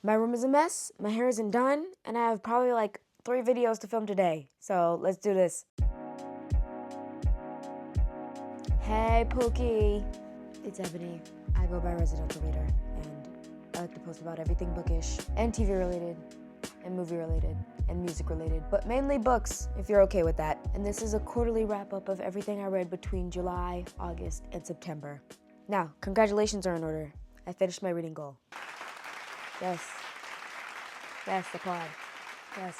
My room is a mess, my hair isn't done, and I have probably like 3 videos to film today. So let's do this. Hey Pookie, it's Ebony. I go by Residential Reader, and I like to post about everything bookish and TV related and movie related and music related, but mainly books, if you're okay with that. And this is a quarterly wrap up of everything I read between July, August, and September. Now, congratulations are in order. I finished my reading goal. Yes. Yes, applaud. Yes.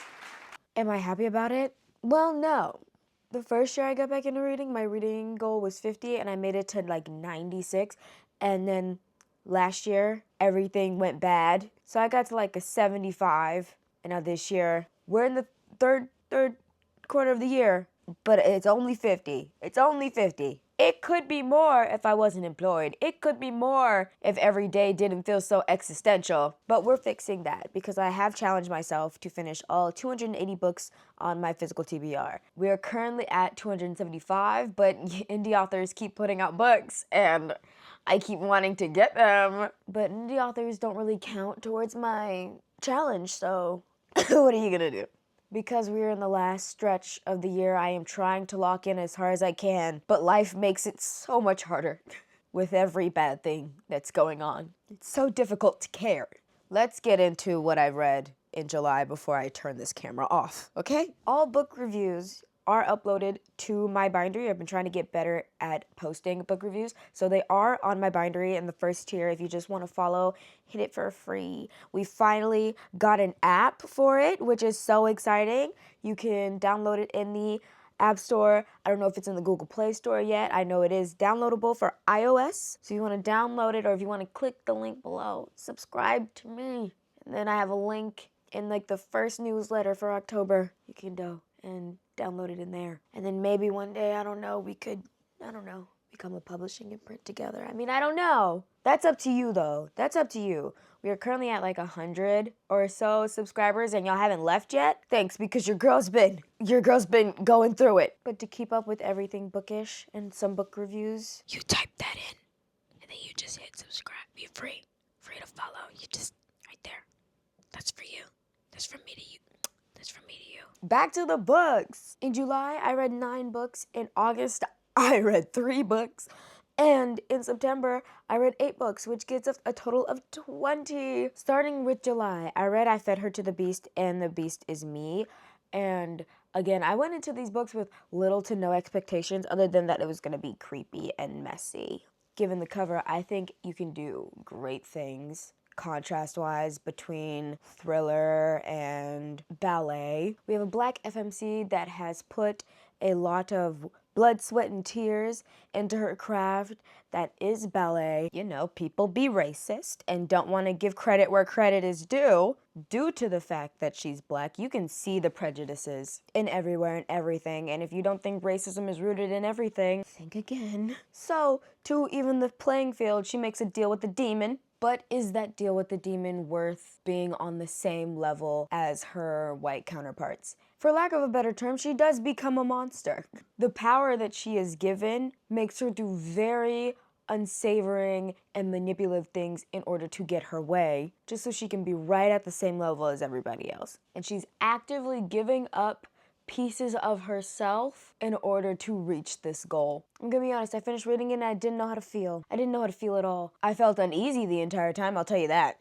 Am I happy about it? Well, no. The first year I got back into reading, my reading goal was 50 and I made it to like 96. And then last year, everything went bad. So I got to like a 75. And now this year, we're in the third quarter of the year, but it's only 50. It's only 50. It could be more if I wasn't employed. It could be more if every day didn't feel so existential. But we're fixing that because I have challenged myself to finish all 280 books on my physical TBR. We are currently at 275, but indie authors keep putting out books and I keep wanting to get them. But indie authors don't really count towards my challenge, so what are you gonna do? Because we're in the last stretch of the year, I am trying to lock in as hard as I can, but life makes it so much harder with every bad thing that's going on. It's so difficult to care. Let's get into what I read in July before I turn this camera off, okay? All book reviews are uploaded to my bindery. I've been trying to get better at posting book reviews. So they are on my bindery in the first tier. If you just want to follow, hit it for free. We finally got an app for it, which is so exciting. You can download it in the App Store. I don't know if it's in the Google Play Store yet. I know it is downloadable for iOS. So if you want to download it or if you want to click the link below, subscribe to me. And then I have a link in like the first newsletter for October. You can go and download it in there. And then maybe one day, I don't know, we could, become a publishing and print together. I mean, I don't know. That's up to you though. That's up to you. We are currently at like 100 or so subscribers and y'all haven't left yet. Thanks, because your girl's been going through it. But to keep up with everything bookish and some book reviews, you type that in and then you just hit subscribe. Be free to follow. You just, right there. That's for you. That's from me to you. That's from me to you. Back to the books. In July, I read 9 books. In August, I read 3 books. And in September, I read 8 books, which gives us a total of 20. Starting with July, I read I Fed Her to the Beast and the Beast is Me. And again, I went into these books with little to no expectations other than that it was going to be creepy and messy. Given the cover, I think you can do great things contrast-wise between thriller and ballet. We have a black FMC that has put a lot of blood, sweat, and tears into her craft that is ballet. You know, people be racist and don't want to give credit where credit is due to the fact that she's black. You can see the prejudices in everywhere and everything, and if you don't think racism is rooted in everything, think again. So, to even the playing field, she makes a deal with the demon. But is that deal with the demon worth being on the same level as her white counterparts? For lack of a better term, she does become a monster. The power that she is given makes her do very unsavoring and manipulative things in order to get her way, just so she can be right at the same level as everybody else. And she's actively giving up pieces of herself in order to reach this goal. I'm gonna be honest, I finished reading it and I didn't know how to feel. I didn't know how to feel at all. I felt uneasy the entire time, I'll tell you that.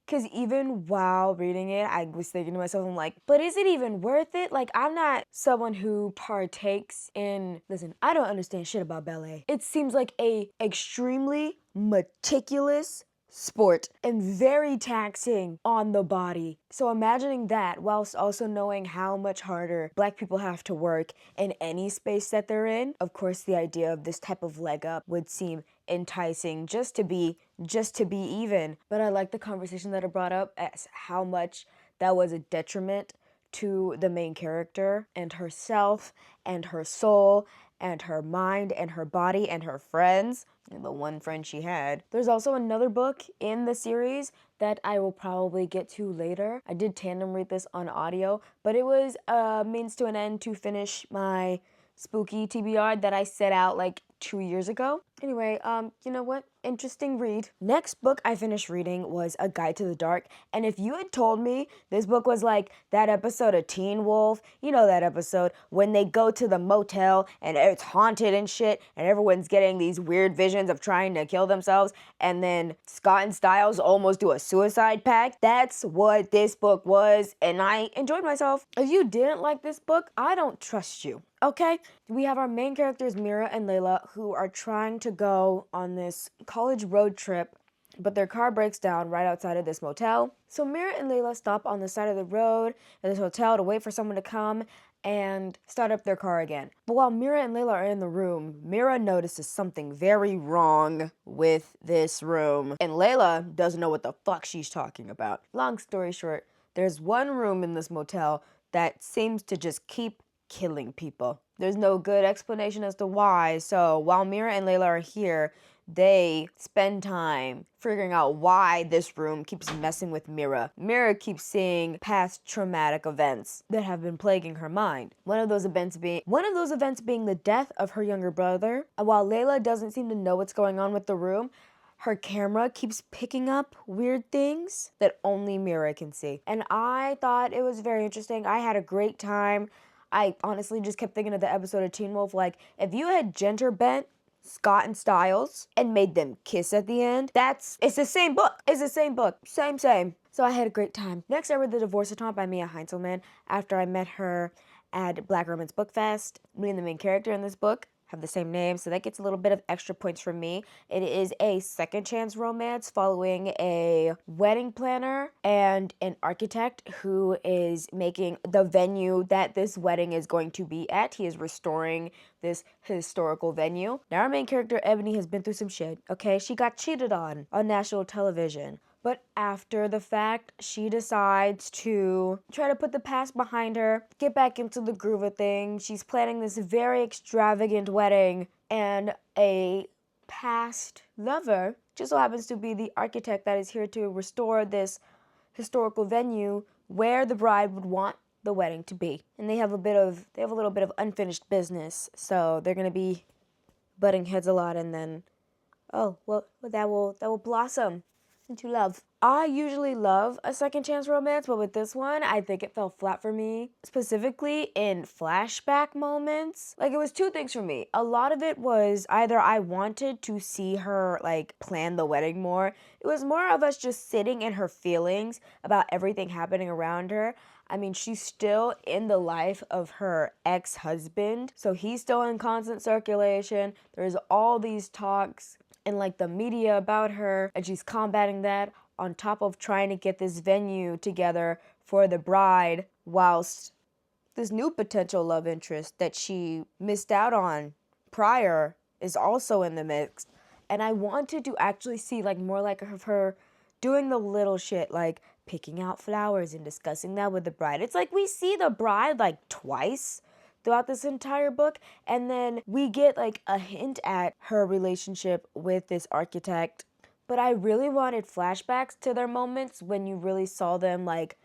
Because even while reading it, I was thinking to myself, I'm like, but is it even worth it? Like, I'm not someone who partakes in, listen, I don't understand shit about ballet. It seems like a extremely meticulous sport and very taxing on the body. So imagining that whilst also knowing how much harder black people have to work in any space that they're in, of course the idea of this type of leg up would seem enticing just to be even. But I like the conversation that it brought up as how much that was a detriment to the main character and herself and her soul and her mind and her body and her friends, and the one friend she had. There's also another book in the series that I will probably get to later. I did tandem read this on audio, but it was a means to an end to finish my spooky TBR that I set out like 2 years ago. Anyway, you know what? Interesting read. Next book I finished reading was A Guide to the Dark, and if you had told me this book was like that episode of Teen Wolf, you know that episode when they go to the motel and it's haunted and shit, and everyone's getting these weird visions of trying to kill themselves, and then Scott and Styles almost do a suicide pact, that's what this book was, and I enjoyed myself. If you didn't like this book, I don't trust you. Okay, we have our main characters, Mira and Layla, who are trying to go on this college road trip, but their car breaks down right outside of this motel. So Mira and Layla stop on the side of the road at this hotel to wait for someone to come and start up their car again. But while Mira and Layla are in the room, Mira notices something very wrong with this room, and Layla doesn't know what the fuck she's talking about. Long story short, there's one room in this motel that seems to just keep killing people. There's no good explanation as to why, so while Mira and Layla are here, they spend time figuring out why this room keeps messing with Mira. Mira keeps seeing past traumatic events that have been plaguing her mind. One of those events being the death of her younger brother. And while Layla doesn't seem to know what's going on with the room, her camera keeps picking up weird things that only Mira can see. And I thought it was very interesting. I had a great time. I honestly just kept thinking of the episode of Teen Wolf, like, if you had gender bent Scott and Styles and made them kiss at the end, it's the same book. It's the same book. Same. So I had a great time. Next, I read The Divorce Attempt by Mia Heinzelman after I met her at Black Romance Book Fest. Me and the main character in this book have the same name, so that gets a little bit of extra points from me. It is a second chance romance following a wedding planner and an architect who is making the venue that this wedding is going to be at. He is restoring this historical venue. Now our main character, Ebony, has been through some shit, okay? She got cheated on national television. But after the fact, she decides to try to put the past behind her, get back into the groove of things. She's planning this very extravagant wedding, and a past lover just so happens to be the architect that is here to restore this historical venue where the bride would want the wedding to be. And they have a little bit of unfinished business, so they're gonna be butting heads a lot, and then that will blossom into love. I usually love a second chance romance, but with this one, I think it fell flat for me, specifically in flashback moments. Like, it was two things for me. A lot of it was either I wanted to see her, like, plan the wedding more. It was more of us just sitting in her feelings about everything happening around her. I mean, she's still in the life of her ex-husband, so he's still in constant circulation. There's all these talks and like the media about her, and she's combating that on top of trying to get this venue together for the bride, whilst this new potential love interest that she missed out on prior is also in the mix. And I wanted to actually see like more like of her doing the little shit, like picking out flowers and discussing that with the bride. It's like we see the bride like twice throughout this entire book, and then we get like a hint at her relationship with this architect, but I really wanted flashbacks to their moments when you really saw them like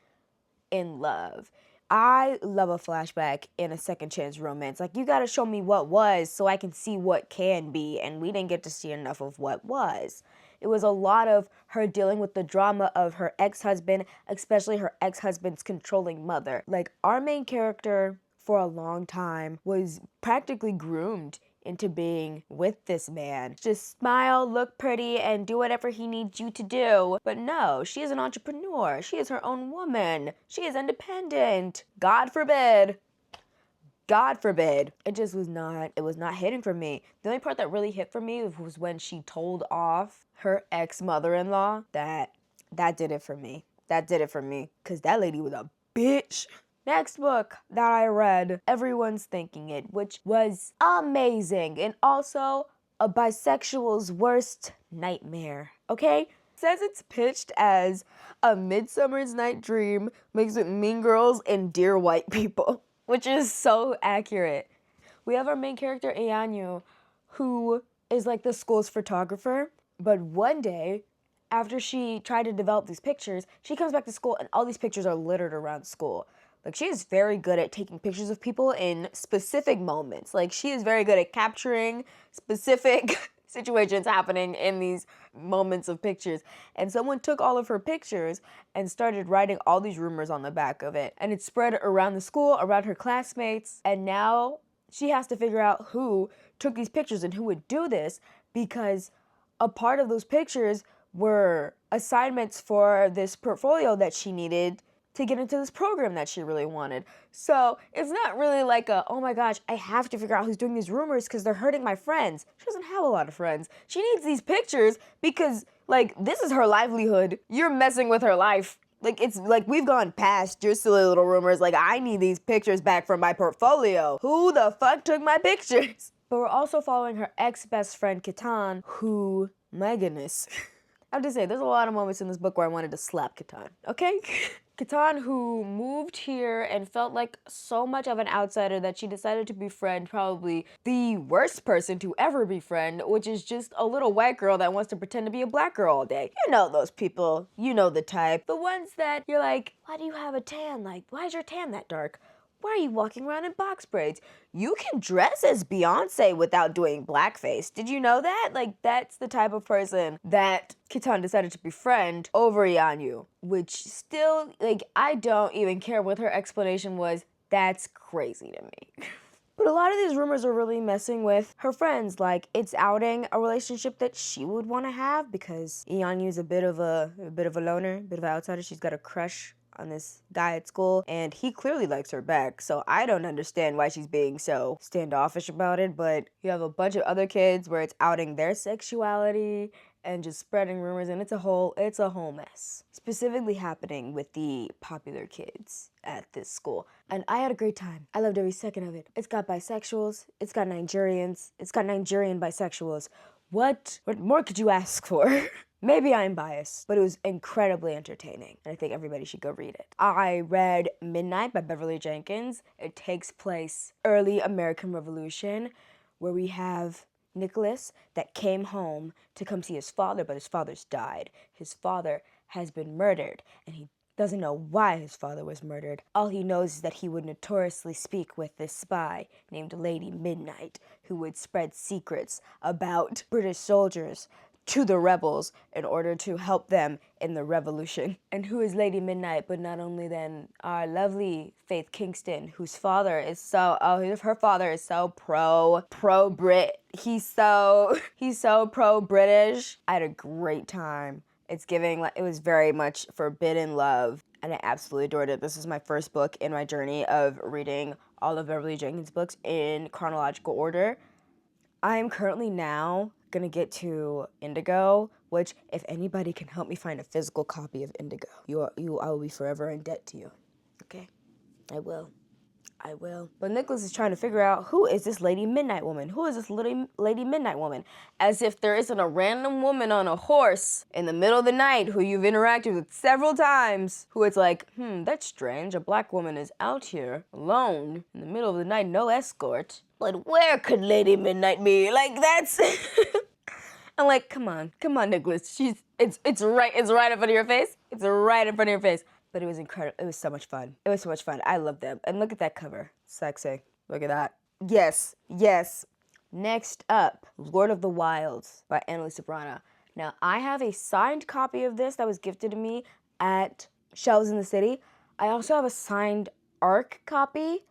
in love. I love a flashback in a second chance romance. Like, you gotta show me what was so I can see what can be, and we didn't get to see enough of what was. It was a lot of her dealing with the drama of her ex-husband, especially her ex-husband's controlling mother. Like, our main character for a long time was practically groomed into being with this man. Just smile, look pretty, and do whatever he needs you to do. But no, she is an entrepreneur. She is her own woman. She is independent. God forbid. God forbid. It was not hitting for me. The only part that really hit for me was when she told off her ex-mother-in-law. That did it for me. That did it for me. Because that lady was a bitch. Next book that I read, Everyone's Thinking It, which was amazing and also a bisexual's worst nightmare, okay? It says it's pitched as a Midsummer's Night Dream mixed with Mean Girls and Dear White People, which is so accurate. We have our main character, Ianyu, who is like the school's photographer, but one day, after she tried to develop these pictures, she comes back to school and all these pictures are littered around school. Like, she is very good at taking pictures of people in specific moments. Like, she is very good at capturing specific situations happening in these moments of pictures. And someone took all of her pictures and started writing all these rumors on the back of it. And it spread around the school, around her classmates. And now she has to figure out who took these pictures and who would do this, because a part of those pictures were assignments for this portfolio that she needed to get into this program that she really wanted. So it's not really like a, oh my gosh, I have to figure out who's doing these rumors because they're hurting my friends. She doesn't have a lot of friends. She needs these pictures because, like, this is her livelihood. You're messing with her life. Like, it's like, we've gone past your silly little rumors. Like, I need these pictures back from my portfolio. Who the fuck took my pictures? But we're also following her ex-best friend, Catan, who, my goodness. I have to say, there's a lot of moments in this book where I wanted to slap Catan, okay? Catan, who moved here and felt like so much of an outsider that she decided to befriend probably the worst person to ever befriend, which is just a little white girl that wants to pretend to be a black girl all day. You know those people. You know the type. The ones that you're like, why do you have a tan? Like, why is your tan that dark? Why are you walking around in box braids? You can dress as Beyonce without doing blackface. Did you know that? Like, that's the type of person that Catan decided to befriend over Yanyu. Which still, like, I don't even care what her explanation was. That's crazy to me. But a lot of these rumors are really messing with her friends. Like, it's outing a relationship that she would want to have because Yanyu's a bit of a loner, a bit of an outsider. She's got a crush on this guy at school, and he clearly likes her back, so I don't understand why she's being so standoffish about it. But you have a bunch of other kids where it's outing their sexuality and just spreading rumors, and it's a whole mess. Specifically happening with the popular kids at this school. And I had a great time. I loved every second of it. It's got bisexuals, it's got Nigerians, it's got Nigerian bisexuals. What more could you ask for? Maybe I'm biased, but it was incredibly entertaining, and I think everybody should go read it. I read Midnight by Beverly Jenkins. It takes place early American Revolution, where we have Nicholas that came home to come see his father, but his father's died. His father has been murdered, and he doesn't know why his father was murdered. All he knows is that he would notoriously speak with this spy named Lady Midnight, who would spread secrets about British soldiers to the rebels in order to help them in the revolution. And who is Lady Midnight but not only then our lovely Faith Kingston, whose father is so, her father is so pro-Brit. He's so pro-British. I had a great time. It's giving, like, it was very much forbidden love, and I absolutely adored it. This is my first book in my journey of reading all of Beverly Jenkins' books in chronological order. I am currently now gonna get to Indigo, which, if anybody can help me find a physical copy of Indigo, I will be forever in debt to you. Okay? I will. But Nicholas is trying to figure out, who is this Lady Midnight woman? Who is this Lady Midnight woman? As if there isn't a random woman on a horse in the middle of the night who you've interacted with several times, who it's like, that's strange. A black woman is out here alone in the middle of the night, no escort. But where could Lady Midnight be? Like, that's... I'm like, come on, Nicholas. It's right in front of your face. It's right in front of your face. But it was incredible. It was so much fun. I love them. And look at that cover. Sexy. Look at that. Yes. Next up, Lord of the Wilds by Annalisa Brana. Now, I have a signed copy of this that was gifted to me at Shelves in the City. I also have a signed ARC copy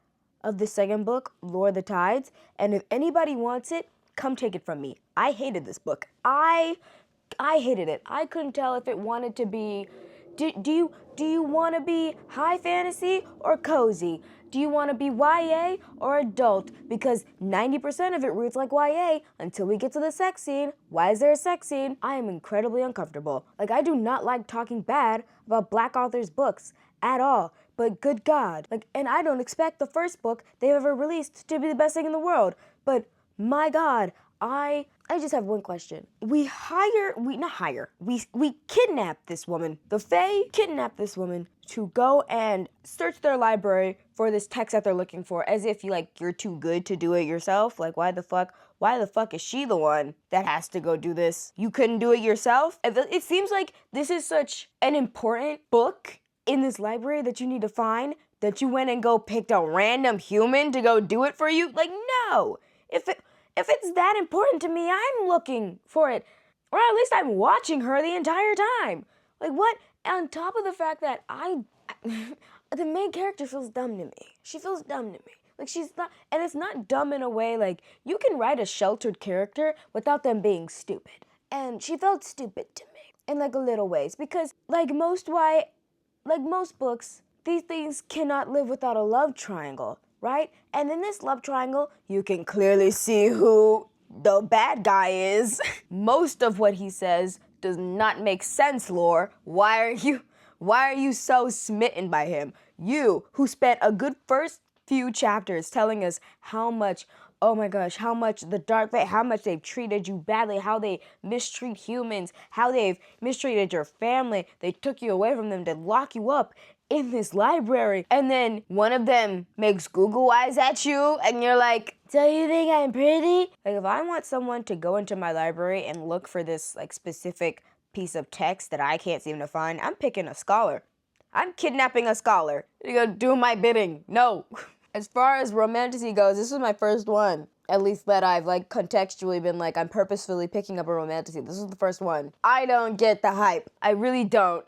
of the second book, Lord of the Tides. And if anybody wants it, come take it from me. I hated this book. I hated it. I couldn't tell if it wanted to be... Do you want to be high fantasy or cozy? Do you want to be YA or adult? Because 90% of it reads like YA until we get to the sex scene. Why is there a sex scene? I am incredibly uncomfortable. Like, I do not like talking bad about black authors' books at all. But good God. Like, and I don't expect the first book they've ever released to be the best thing in the world. But my God, I just have one question. We kidnap this woman. The Fae kidnap this woman to go and search their library for this text that they're looking for, as if you're too good to do it yourself. Like, why the fuck is she the one that has to go do this? You couldn't do it yourself? It seems like this is such an important book in this library that you need to find that you went and go picked a random human to go do it for you? Like, no. If it's that important to me, I'm looking for it. Or at least I'm watching her the entire time. Like, what? On top of the fact that the main character feels dumb to me. She feels dumb to me. Like, she's not, and it's not dumb in a way, like, you can write a sheltered character without them being stupid. And she felt stupid to me in, like, a little ways. Because, like most books, these things cannot live without a love triangle, right? And in this love triangle, you can clearly see who the bad guy is. Most of what he says does not make sense, Lore. Why are you so smitten by him? You, who spent a good first few chapters telling us how much, oh my gosh, how much the dark fate, how much they've treated you badly, how they mistreat humans, how they've mistreated your family. They took you away from them to lock you up in this library. And then one of them makes Google eyes at you and you're like, so you think I'm pretty? Like, if I want someone to go into my library and look for this like specific piece of text that I can't seem to find, I'm picking a scholar. I'm kidnapping a scholar. You go do my bidding. No. As far as romantasy goes, this was my first one. At least that I've like contextually been like, I'm purposefully picking up a romantasy. This is the first one. I don't get the hype. I really don't.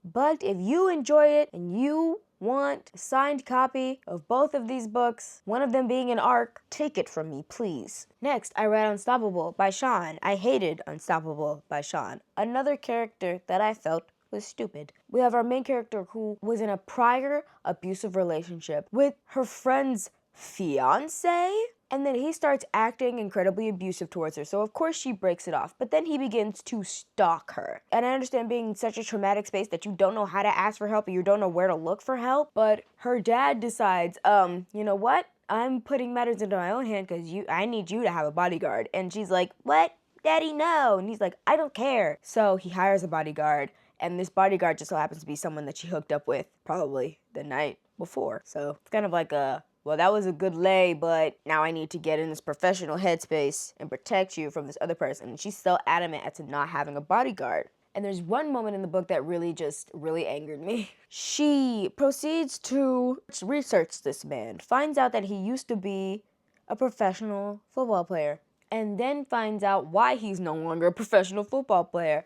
But if you enjoy it and you want a signed copy of both of these books, one of them being an arc, take it from me, please. Next, I read Unstoppable by Sean. I hated Unstoppable by Sean. Another character that I felt was stupid. We have our main character who was in a prior abusive relationship with her friend's fiance, and then he starts acting incredibly abusive towards her. So of course she breaks it off, but then he begins to stalk her. And I understand being in such a traumatic space that you don't know how to ask for help or you don't know where to look for help, but her dad decides, you know what? I'm putting matters into my own hand because I need you to have a bodyguard. And she's like, what? Daddy, no. And he's like, I don't care. So he hires a bodyguard. And this bodyguard just so happens to be someone that she hooked up with probably the night before. So it's kind of like well, that was a good lay, but now I need to get in this professional headspace and protect you from this other person. And she's so adamant as to not having a bodyguard. And there's one moment in the book that really angered me. She proceeds to research this man, finds out that he used to be a professional football player, and then finds out why he's no longer a professional football player,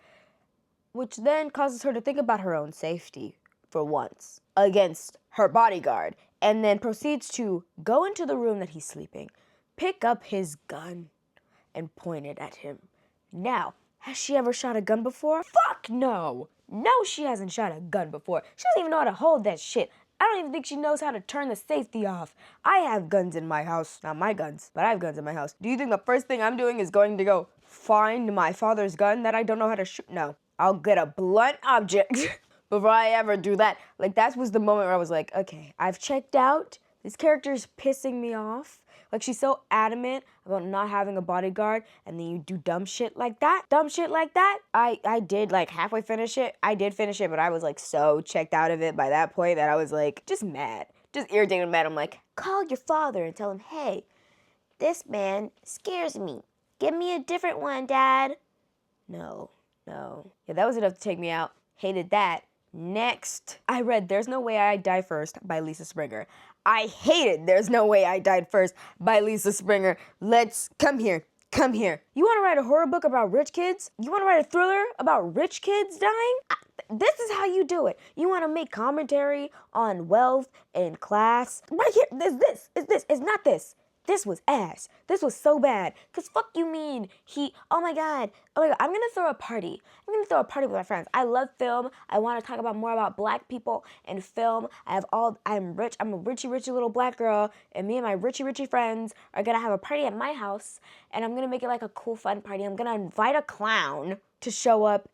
which then causes her to think about her own safety for once against her bodyguard, and then proceeds to go into the room that he's sleeping, pick up his gun, and point it at him. Now, has she ever shot a gun before? Fuck no! No, she hasn't shot a gun before. She doesn't even know how to hold that shit. I don't even think she knows how to turn the safety off. I have guns in my house. Not my guns, but I have guns in my house. Do you think the first thing I'm doing is going to go find my father's gun that I don't know how to shoot? No. I'll get a blunt object before I ever do that. Like, that was the moment where I was like, okay, I've checked out. This character's pissing me off. Like, she's so adamant about not having a bodyguard, and then you do dumb shit like that. I did, like, halfway finish it. I did finish it, but I was, like, so checked out of it by that point that I was, like, just mad. Just irritated and mad. I'm like, call your father and tell him, hey, this man scares me. Give me a different one, Dad. No. Yeah, that was enough to take me out. Hated that. Next, I read There's No Way I Die First by Lisa Springer. I hated There's No Way I Died First by Lisa Springer. Come here. You want to write a horror book about rich kids? You want to write a thriller about rich kids dying? This is how you do it. You want to make commentary on wealth and class? Right here, it's not this. This was ass. This was so bad. Cause fuck you mean oh my god, I'm gonna throw a party. With my friends. I love film. I want to talk about more about black people and film. I'm rich. I'm a richy little black girl, and me and my richy friends are gonna have a party at my house, and I'm gonna make it like a cool fun party. I'm gonna invite a clown to show up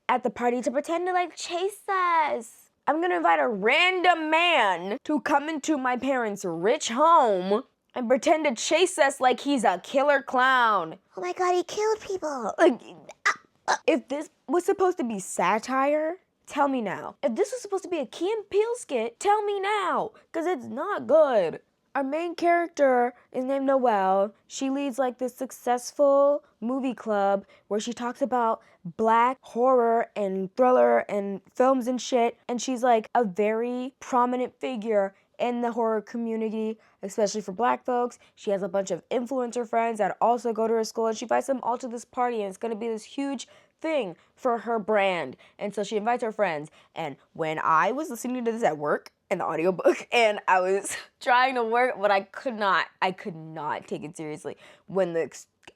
at the party to pretend to like chase us. I'm gonna invite a random man to come into my parents' rich home and pretend to chase us like he's a killer clown. Oh my god, he killed people. Like, if this was supposed to be satire, tell me now. If this was supposed to be a Key and Peele skit, tell me now, because it's not good. Our main character is named Noelle. She leads like this successful movie club where she talks about black horror and thriller and films and shit. And she's like a very prominent figure in the horror community, especially for black folks. She has a bunch of influencer friends that also go to her school, and she invites them all to this party, and it's going to be this huge thing for her brand. And so she invites her friends. And when I was listening to this at work in the audiobook, and I was trying to work, but I could not take it seriously when the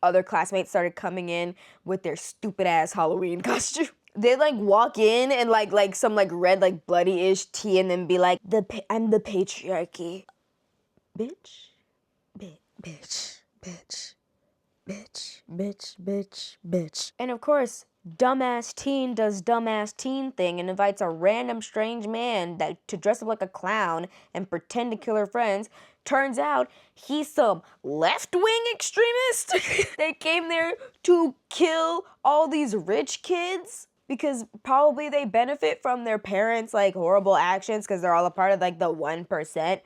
other classmates started coming in with their stupid ass Halloween costume. They like walk in and like some like red like bloody-ish tea and then be like, I'm the patriarchy. Bitch. Bitch. And of course, dumbass teen does dumbass teen thing and invites a random strange man to dress up like a clown and pretend to kill her friends. Turns out he's some left-wing extremist. They came there to kill all these rich kids because probably they benefit from their parents' like horrible actions because they're all a part of like the 1%.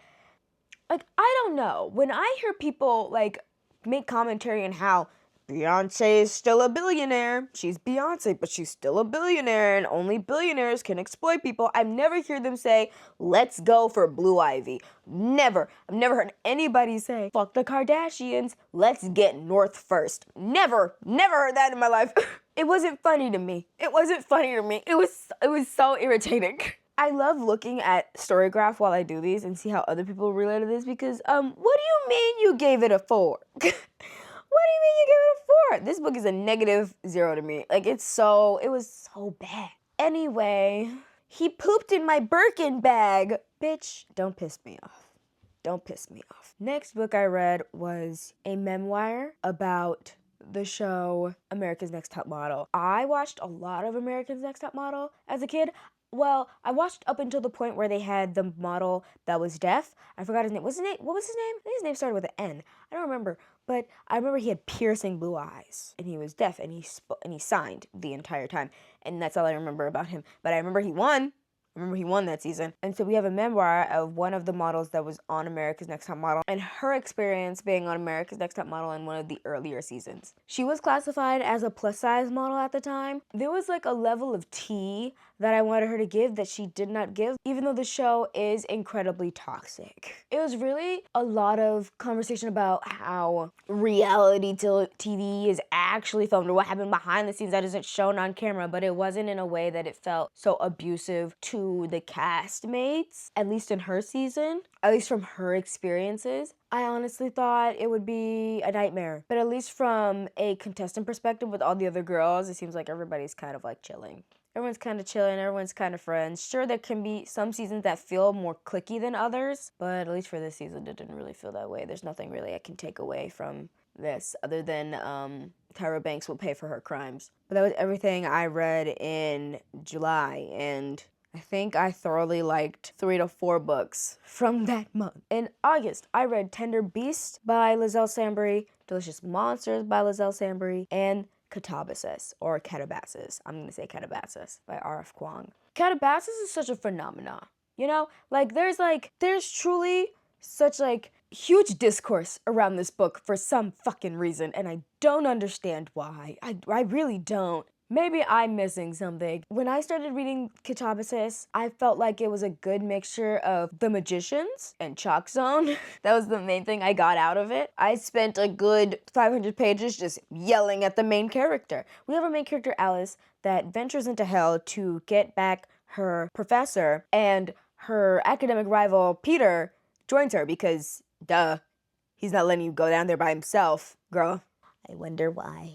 Like, I don't know. When I hear people like make commentary on how Beyonce is still a billionaire. She's Beyonce, but she's still a billionaire, and only billionaires can exploit people. I've never heard them say, let's go for Blue Ivy. Never. I've never heard anybody say, fuck the Kardashians, let's get North first. Never heard that in my life. It wasn't funny to me. It was so irritating. I love looking at Storygraph while I do these and see how other people relate to this because, what do you mean you gave it a 4? What do you mean you gave it a 4? This book is a -0 to me. Like, it was so bad. Anyway, he pooped in my Birkin bag. Bitch, don't piss me off. Don't piss me off. Next book I read was a memoir about the show America's Next Top Model. I watched a lot of America's Next Top Model as a kid. Well, I watched up until the point where they had the model that was deaf. I forgot his name. What was his name? I think his name started with an N. I don't remember. But I remember he had piercing blue eyes. And he was deaf. And he signed the entire time. And that's all I remember about him. But I remember he won. That season. And so we have a memoir of one of the models that was on America's Next Top Model and her experience being on America's Next Top Model in one of the earlier seasons. She was classified as a plus-size model at the time. There was like a level of tea that I wanted her to give that she did not give, even though the show is incredibly toxic. It was really a lot of conversation about how reality TV is actually filmed or what happened behind the scenes that isn't shown on camera, but it wasn't in a way that it felt so abusive to the castmates, at least in her season, at least from her experiences. I honestly thought it would be a nightmare, but at least from a contestant perspective with all the other girls, it seems like everybody's kind of like chilling. Everyone's kind of chilling, everyone's kind of friends. Sure, there can be some seasons that feel more cliquey than others, but at least for this season, it didn't really feel that way. There's nothing really I can take away from this other than Tyra Banks will pay for her crimes. But that was everything I read in July, and I think I thoroughly liked 3 to 4 books from that month. In August, I read Tender Beast by Lizelle Sambury, Delicious Monsters by Lizelle Sambury, and Catabasis, or Catabasis. I'm going to say Catabasis by R.F. Kuang. Catabasis is such a phenomenon. You know, like there's truly such like huge discourse around this book for some fucking reason, and I don't understand why. I really don't. Maybe I'm missing something. When I started reading Catabasis, I felt like it was a good mixture of The Magicians and Chalk Zone. That was the main thing I got out of it. I spent a good 500 pages just yelling at the main character. We have our main character, Alice, that ventures into hell to get back her professor, and her academic rival, Peter, joins her because, duh, he's not letting you go down there by himself. Girl, I wonder why.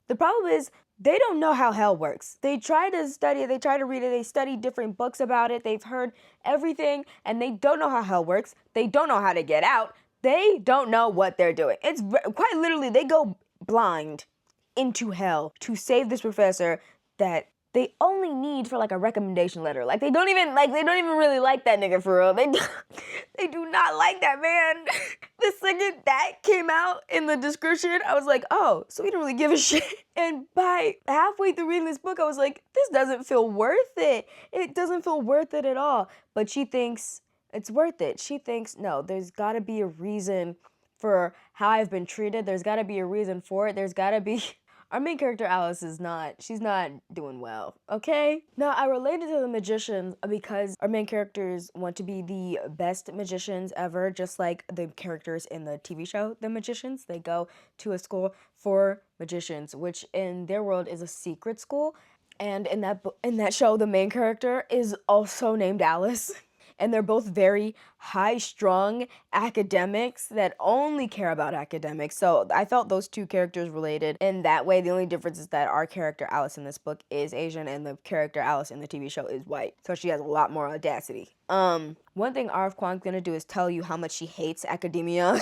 The problem is, they don't know how hell works. They try to study it, they try to read it, they study different books about it, they've heard everything, and they don't know how hell works. They don't know how to get out. They don't know what they're doing. It's quite literally, they go blind into hell to save this professor that they only need for like a recommendation letter. Like they don't even really like that nigga for real. They do not like that man. The second that came out in the description, I was like, oh, so we don't really give a shit. And by halfway through reading this book, I was like, this doesn't feel worth it. It doesn't feel worth it at all. But she thinks it's worth it. She thinks, no, there's gotta be a reason for how I've been treated. There's got to be a reason for it. There's got to be... Our main character, Alice, she's not doing well, okay? Now, I related to the magicians because our main characters want to be the best magicians ever, just like the characters in the TV show, The Magicians. They go to a school for magicians, which in their world is a secret school. And in that show, the main character is also named Alice. And they're both very high-strung academics that only care about academics. So I felt those two characters related in that way. The only difference is that our character Alice in this book is Asian and the character Alice in the TV show is white. So she has a lot more audacity. One thing R.F. Kuang's gonna do is tell you how much she hates academia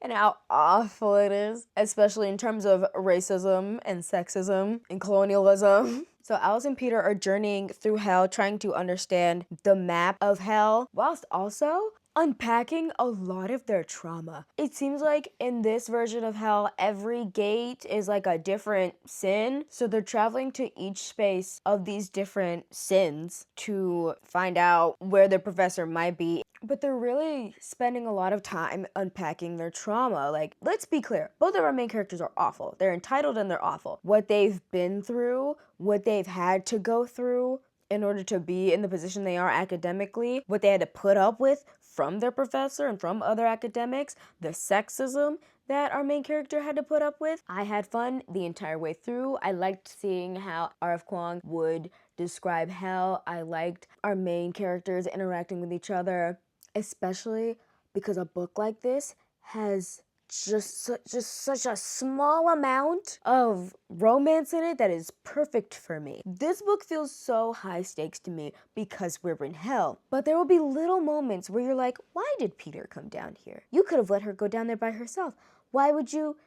and how awful it is, especially in terms of racism and sexism and colonialism. So Alice and Peter are journeying through hell, trying to understand the map of hell, whilst also unpacking a lot of their trauma. It seems like in this version of hell, every gate is like a different sin. So they're traveling to each space of these different sins to find out where their professor might be. But they're really spending a lot of time unpacking their trauma. Like, let's be clear, both of our main characters are awful. They're entitled and they're awful. What they've been through, what they've had to go through in order to be in the position they are academically, what they had to put up with from their professor and from other academics, the sexism that our main character had to put up with. I had fun the entire way through. I liked seeing how R.F. Kuang would describe hell. I liked our main characters interacting with each other, especially because a book like this has just such a small amount of romance in it that is perfect for me. This book feels so high stakes to me because we're in hell. But there will be little moments where you're like, why did Peter come down here? You could have let her go down there by herself. Why would you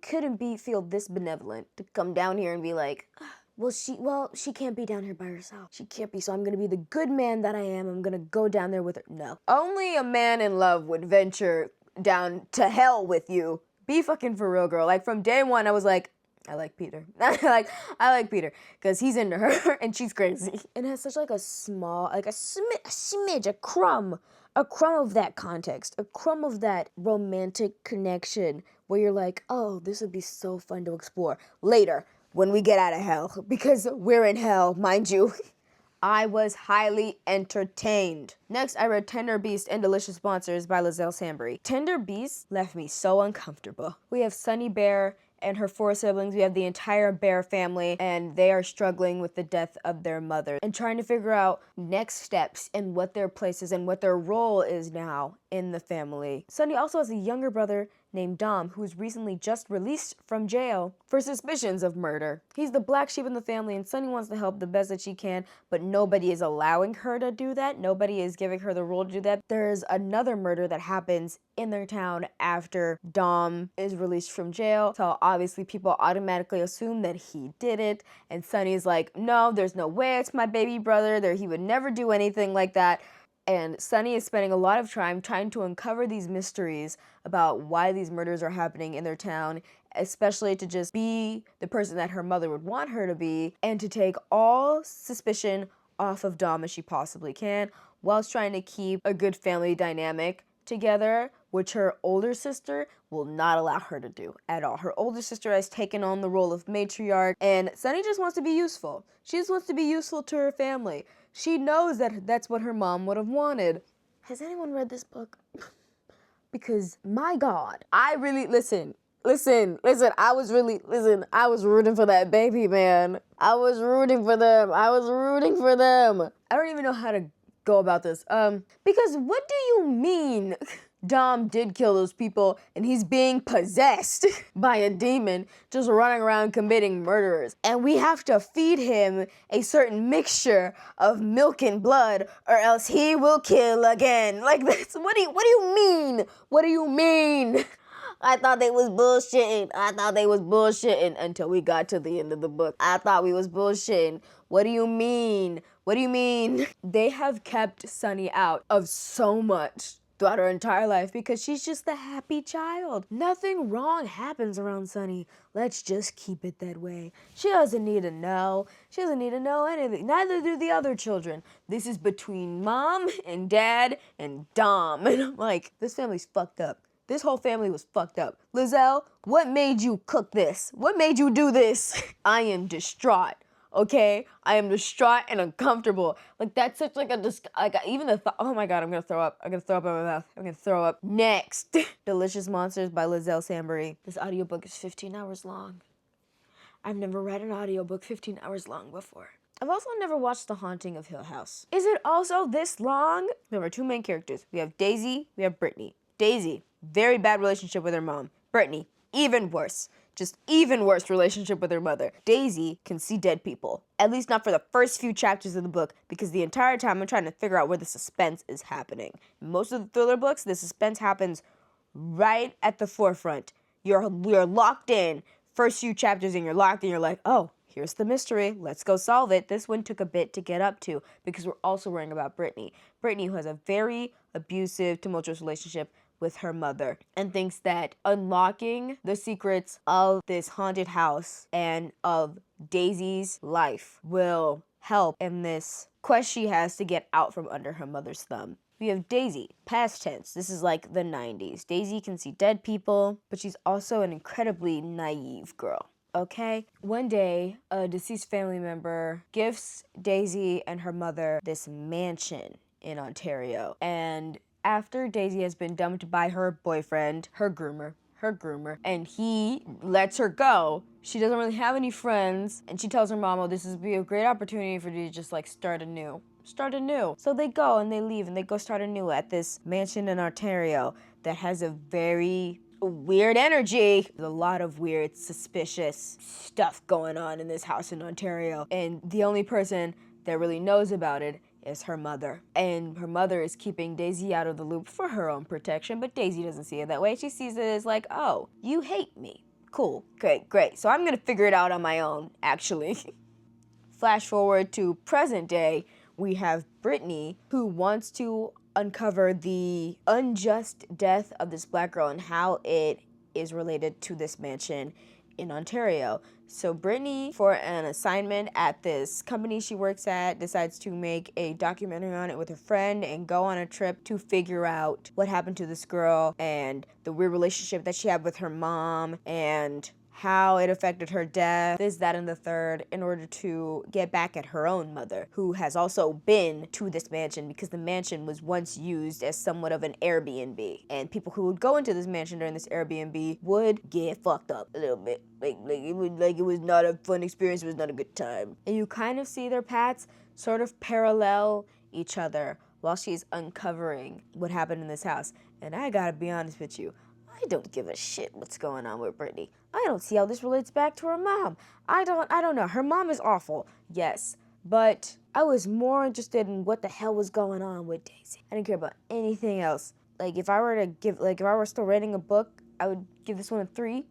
couldn't feel this benevolent to come down here and be like, well, she can't be down here by herself. She can't be, so I'm gonna be the good man that I am. I'm gonna go down there with her. No. Only a man in love would venture down to hell with you. Be fucking for real, girl. Like, from day one, I was like, I like Peter. I like Peter, because he's into her, and she's crazy. And it has such, like, a small, like, a smidge, a crumb of that context, a crumb of that romantic connection, where you're like, oh, this would be so fun to explore later, when we get out of hell, because we're in hell, mind you. I was highly entertained. Next, I read Tender Beast and Delicious Monsters by Lizelle Sambury. Tender Beast left me so uncomfortable. We have Sunny Bear and her 4 siblings. We have the entire Bear family, and they are struggling with the death of their mother and trying to figure out next steps and what their place is and what their role is now in the family. Sunny also has a younger brother named Dom, who was recently just released from jail for suspicions of murder. He's the black sheep in the family, and Sunny wants to help the best that she can, but nobody is allowing her to do that. Nobody is giving her the role to do that. There's another murder that happens in their town after Dom is released from jail, so obviously people automatically assume that he did it, and Sunny's like, no, there's no way, it's my baby brother, he would never do anything like that. And Sunny is spending a lot of time trying to uncover these mysteries about why these murders are happening in their town, especially to just be the person that her mother would want her to be, and to take all suspicion off of Dom as she possibly can, whilst trying to keep a good family dynamic together, which her older sister will not allow her to do at all. Her older sister has taken on the role of matriarch, and Sunny just wants to be useful. She just wants to be useful to her family. She knows that that's what her mom would have wanted. Has anyone read this book? Because, my God, I really, listen, I was rooting for that baby, man. I was rooting for them. I don't even know how to go about this. Because what do you mean Dom did kill those people and he's being possessed by a demon just running around committing murders, and we have to feed him a certain mixture of milk and blood or else he will kill again? Like, that's, what do you mean? I thought they was bullshitting until we got to the end of the book. I thought we was bullshitting. What do you mean? They have kept Sunny out of so much throughout her entire life because she's just the happy child. Nothing wrong happens around Sunny. Let's just keep it that way. She doesn't need to know. She doesn't need to know anything. Neither do the other children. This is between mom and dad and Dom. And I'm like, this family's fucked up. This whole family was fucked up. Lizelle, what made you cook this? What made you do this? I am distraught. Okay, I am distraught and uncomfortable. Like that's such like even the thought. Oh my god, I'm gonna throw up. I'm gonna throw up in my mouth. I'm gonna throw up. Next, Delicious Monsters by Lizelle Sambury. This audiobook is 15 hours long. I've never read an audiobook 15 hours long before. I've also never watched The Haunting of Hill House. Is it also this long? There are two main characters. We have Daisy. We have Brittany. Daisy, very bad relationship with her mom. Brittany, even worse. Just even worse relationship with her mother. Daisy can see dead people. At least not for the first few chapters of the book, because the entire time I'm trying to figure out where the suspense is happening. In most of the thriller books, the suspense happens right at the forefront. You're locked in. First few chapters and you're locked and you're like, oh, here's the mystery. Let's go solve it. This one took a bit to get up to because we're also worrying about Brittany. Brittany, who has a very abusive, tumultuous relationship with her mother and thinks that unlocking the secrets of this haunted house and of Daisy's life will help in this quest she has to get out from under her mother's thumb. We have Daisy, past tense. This is like the 90s. Daisy can see dead people, but she's also an incredibly naive girl. Okay? One day, a deceased family member gifts Daisy and her mother this mansion in Ontario. And after Daisy has been dumped by her boyfriend, her groomer, and he lets her go, she doesn't really have any friends, and she tells her mom, oh, this would be a great opportunity for you to just like start anew. So they go and they leave and they go start anew at this mansion in Ontario that has a very weird energy. There's a lot of weird, suspicious stuff going on in this house in Ontario, and the only person that really knows about it is her mother. And her mother is keeping Daisy out of the loop for her own protection, but Daisy doesn't see it that way. She sees it as like, oh, you hate me. Cool, great. So I'm gonna figure it out on my own, actually. Flash forward to present day, we have Brittany, who wants to uncover the unjust death of this black girl and how it is related to this mansion in Ontario. So Brittany, for an assignment at this company she works at, decides to make a documentary on it with her friend and go on a trip to figure out what happened to this girl and the weird relationship that she had with her mom and how it affected her death, this, that, and the third, in order to get back at her own mother, who has also been to this mansion because the mansion was once used as somewhat of an Airbnb. And people who would go into this mansion during this Airbnb would get fucked up a little bit. Like it was not a fun experience, it was not a good time. And you kind of see their paths sort of parallel each other while she's uncovering what happened in this house. And I gotta be honest with you, I don't give a shit what's going on with Brittany. I don't see how this relates back to her mom. I don't know. Her mom is awful, yes, but I was more interested in what the hell was going on with Daisy. I didn't care about anything else. Like if I were still writing a book, I would give this one a 3.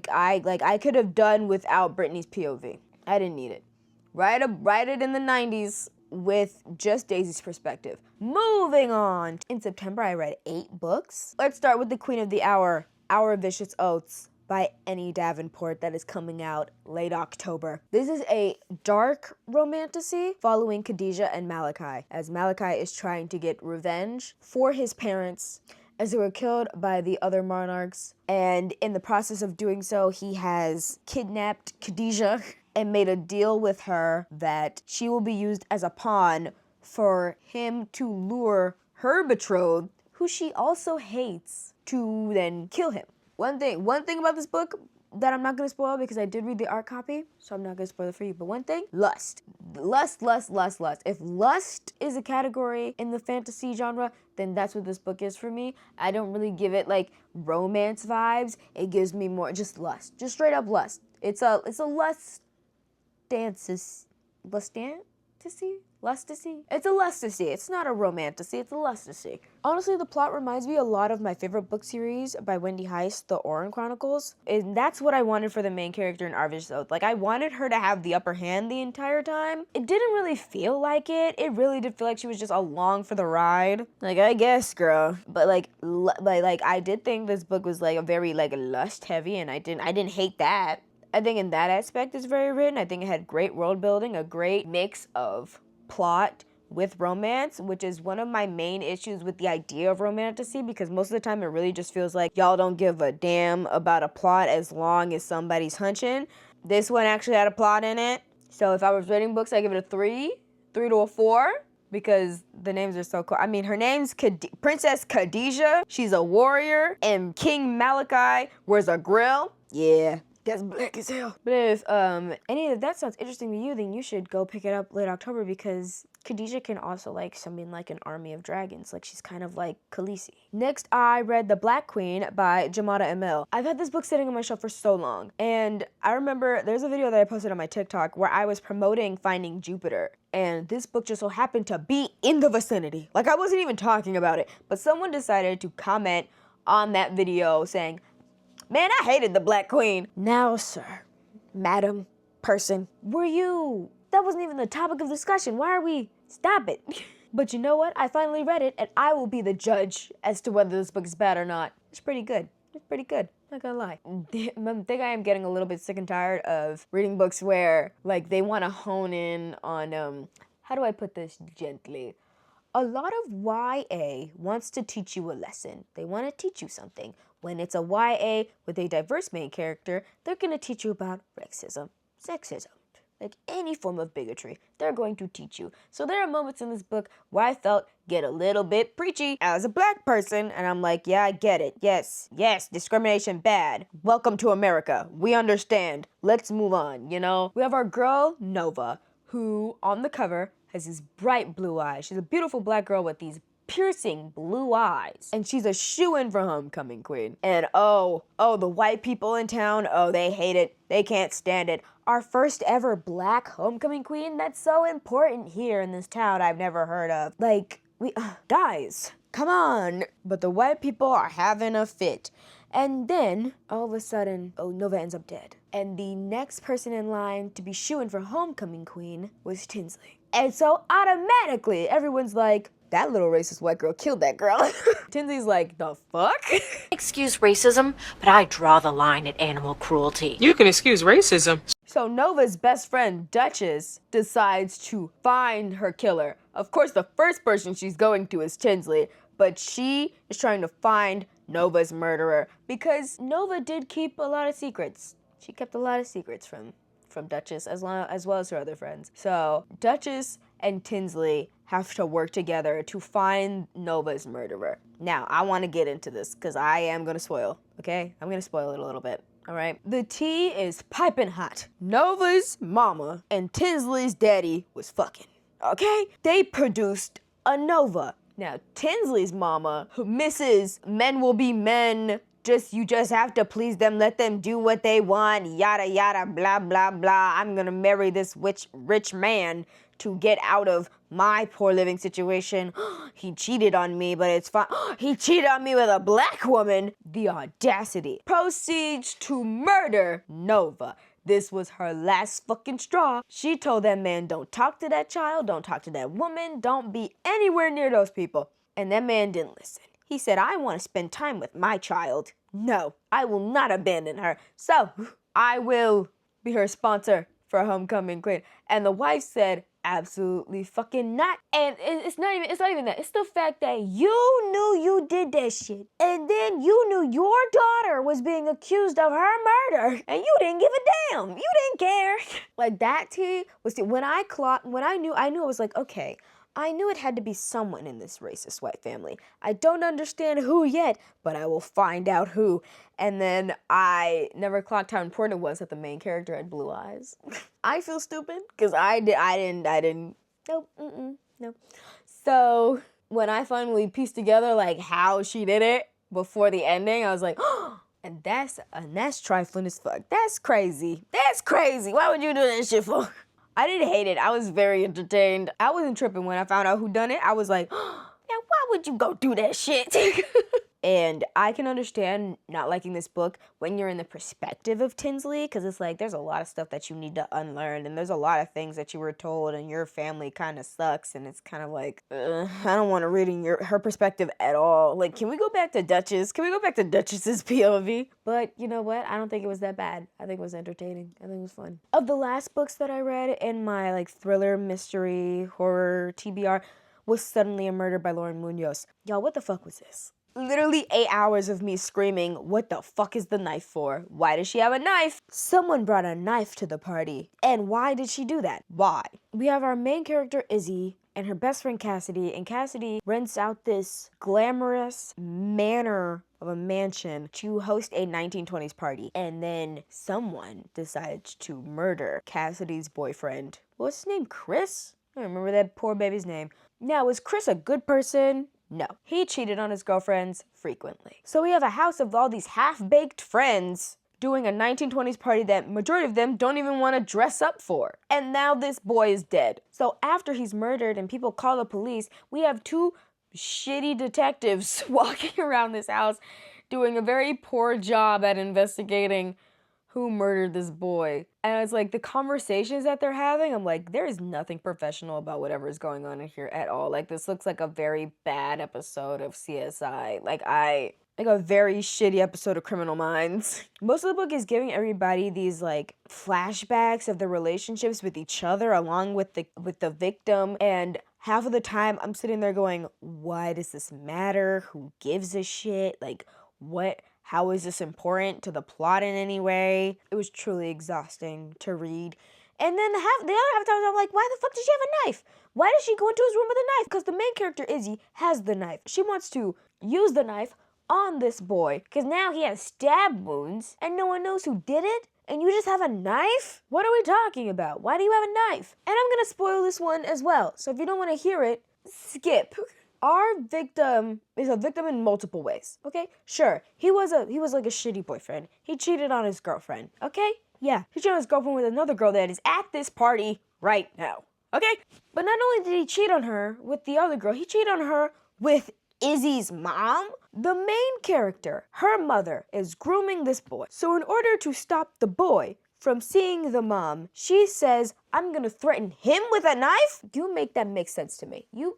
I could have done without Brittany's POV. I didn't need it. Write it in the 90s with just Daisy's perspective. Moving on. In September, I read 8 books. Let's start with the Queen of the Hour, Our Vicious Oaths by Annie Davenport, that is coming out late October. This is a dark romantasy following Khadijah and Malachi, as Malachi is trying to get revenge for his parents as they were killed by the other monarchs. And in the process of doing so, he has kidnapped Khadijah and made a deal with her that she will be used as a pawn for him to lure her betrothed, who she also hates, to then kill him. One thing about this book that I'm not going to spoil because I did read the art copy, so I'm not going to spoil it for you. But one thing, lust. If lust is a category in the fantasy genre, then that's what this book is for me. I don't really give it like romance vibes. It gives me more just lust, just straight up lust. It's a lust dances, lustasy. It's a lustasy. It's not a romantasy. It's a lustasy. Honestly, the plot reminds me a lot of my favorite book series by Wendy Heist, The Oran Chronicles. And that's what I wanted for the main character in Our Vicious Oath. Like, I wanted her to have the upper hand the entire time. It didn't really feel like it. It really did feel like she was just along for the ride. Like, I guess, girl. But I did think this book was like a very like lust heavy, and I didn't hate that. I think in that aspect it's very written. I think it had great world building, a great mix of plot, with romance, which is one of my main issues with the idea of romantasy, because most of the time it really just feels like y'all don't give a damn about a plot as long as somebody's hunching. This one actually had a plot in it. So if I was rating books, I give it a 3 to a 4, because the names are so cool. I mean, her name's Princess Khadijah. She's a warrior, and King Malachi wears a grill. Yeah. That's black as hell. But if any of that sounds interesting to you, then you should go pick it up late October, because Khadijah can also like summon like an army of dragons. Like she's kind of like Khaleesi. Next, I read The Black Queen by Jamada Emil. I've had this book sitting on my shelf for so long, and I remember there's a video that I posted on my TikTok where I was promoting Finding Jupiter, and this book just so happened to be in the vicinity. Like I wasn't even talking about it, but someone decided to comment on that video saying, "Man, I hated The Black Queen." Now, sir, madam, person, that wasn't even the topic of discussion. Why are we? Stop it. But you know what? I finally read it, and I will be the judge as to whether this book is bad or not. It's pretty good. It's pretty good. Not gonna lie. I think I am getting a little bit sick and tired of reading books where, like, they want to hone in on, how do I put this gently? A lot of YA wants to teach you a lesson. They want to teach you something. When it's a YA with a diverse main character, they're going to teach you about racism, sexism, like any form of bigotry. They're going to teach you. So there are moments in this book where I felt get a little bit preachy as a black person, and I'm like, yeah, I get it. Yes, discrimination bad. Welcome to America. We understand. Let's move on, you know? We have our girl, Nova, who on the cover has these bright blue eyes. She's a beautiful black girl with these piercing blue eyes. And she's a shoo-in for homecoming queen. And oh, the white people in town, oh, they hate it. They can't stand it. Our first ever black homecoming queen, that's so important here in this town I've never heard of. Like, guys, come on. But the white people are having a fit. And then, all of a sudden, Nova ends up dead. And the next person in line to be shoo-in for homecoming queen was Tinsley. And so automatically, everyone's like, that little racist white girl killed that girl. Tinsley's like, the fuck? Excuse racism, but I draw the line at animal cruelty. You can excuse racism. So Nova's best friend, Duchess, decides to find her killer. Of course, the first person she's going to is Tinsley, but she is trying to find Nova's murderer, because Nova did keep a lot of secrets. She kept a lot of secrets from Duchess as well as her other friends. So Duchess and Tinsley have to work together to find Nova's murderer. Now, I want to get into this because I am going to spoil, okay? I'm going to spoil it a little bit, all right? The tea is piping hot. Nova's mama and Tinsley's daddy was fucking, okay? They produced a Nova. Now, Tinsley's mama, Mrs. Men Will Be Men, you just have to please them, let them do what they want, yada yada, blah blah blah. I'm gonna marry this rich man to get out of my poor living situation. He cheated on me, but it's fine. He cheated on me with a black woman. The audacity. Proceeds to murder Nova. This was her last fucking straw. She told that man, don't talk to that child, don't talk to that woman, don't be anywhere near those people. And that man didn't listen. He said, I want to spend time with my child. No, I will not abandon her. So, I will be her sponsor for homecoming queen. And the wife said, absolutely fucking not. And it's not even that. It's the fact that you knew you did that shit. And then you knew your daughter was being accused of her murder. And you didn't give a damn. You didn't care. Like that tea was when I knew, I was like, okay, I knew it had to be someone in this racist white family. I don't understand who yet, but I will find out who. And then I never clocked how important it was that the main character had blue eyes. I feel stupid because I didn't. Nope. So when I finally pieced together like how she did it before the ending, I was like, oh, and that's trifling as fuck. That's crazy. Why would you do that shit for? I didn't hate it. I was very entertained. I wasn't tripping when I found out who done it. I was like, now why would you go do that shit? And I can understand not liking this book when you're in the perspective of Tinsley, because it's like there's a lot of stuff that you need to unlearn, and there's a lot of things that you were told, and your family kind of sucks, and it's kind of like, I don't want to read in her perspective at all. Like, can we go back to Duchess? Can we go back to Duchess's POV? But you know what? I don't think it was that bad. I think it was entertaining. I think it was fun. Of the last books that I read in my like thriller, mystery, horror, TBR, was Suddenly a Murder by Lauren Munoz. Y'all, what the fuck was this? Literally 8 hours of me screaming, what the fuck is the knife for? Why does she have a knife? Someone brought a knife to the party. And why did she do that? Why? We have our main character, Izzy, and her best friend, Cassidy. And Cassidy rents out this glamorous manor of a mansion to host a 1920s party. And then someone decides to murder Cassidy's boyfriend. What's his name? Chris? I don't remember that poor baby's name. Now, is Chris a good person? No. He cheated on his girlfriends frequently. So we have a house of all these half-baked friends doing a 1920s party that majority of them don't even want to dress up for. And now this boy is dead. So after he's murdered and people call the police, we have two shitty detectives walking around this house doing a very poor job at investigating who murdered this boy. And it's like the conversations that they're having, I'm like, there is nothing professional about whatever is going on in here at all. Like, this looks like a very bad episode of CSI. Like a very shitty episode of Criminal Minds. Most of the book is giving everybody these like flashbacks of their relationships with each other along with the victim, and half of the time I'm sitting there going, why does this matter? Who gives a shit? Like, what? How is this important to the plot in any way? It was truly exhausting to read. And then the other half of the time, I'm like, why the fuck does she have a knife? Why does she go into his room with a knife? Because the main character, Izzy, has the knife. She wants to use the knife on this boy, because now he has stab wounds, and no one knows who did it, and you just have a knife? What are we talking about? Why do you have a knife? And I'm gonna spoil this one as well, so if you don't want to hear it, skip. Our victim is a victim in multiple ways, okay? Sure, he was like a shitty boyfriend. He cheated on his girlfriend, okay? Yeah, he cheated on his girlfriend with another girl that is at this party right now, okay? But not only did he cheat on her with the other girl, he cheated on her with Izzy's mom. The main character, her mother, is grooming this boy. So in order to stop the boy from seeing the mom, she says, I'm gonna threaten him with a knife? You make that make sense to me. You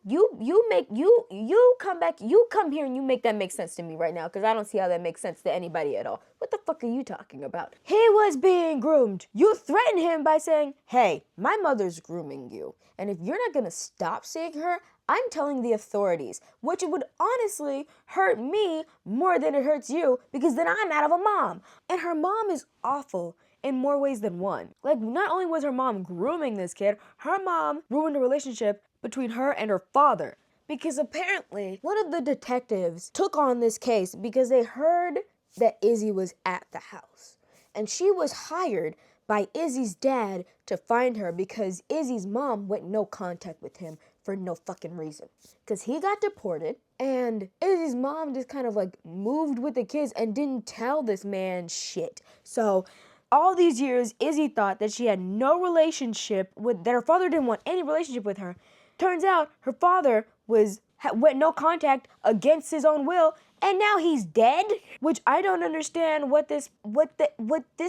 come here and you make that make sense to me right now, because I don't see how that makes sense to anybody at all. What the fuck are you talking about? He was being groomed. You threaten him by saying, hey, my mother's grooming you, and if you're not gonna stop seeing her, I'm telling the authorities, which would honestly hurt me more than it hurts you, because then I'm out of a mom. And her mom is awful in more ways than one. Like, not only was her mom grooming this kid, her mom ruined a relationship between her and her father. Because apparently, one of the detectives took on this case because they heard that Izzy was at the house. And she was hired by Izzy's dad to find her because Izzy's mom went no contact with him for no fucking reason. Because he got deported, and Izzy's mom just kind of like moved with the kids and didn't tell this man shit. So all these years, Izzy thought that she had no relationship with, that her father didn't want any relationship with her. Turns out her father went no contact against his own will, and now he's dead, which I don't understand what this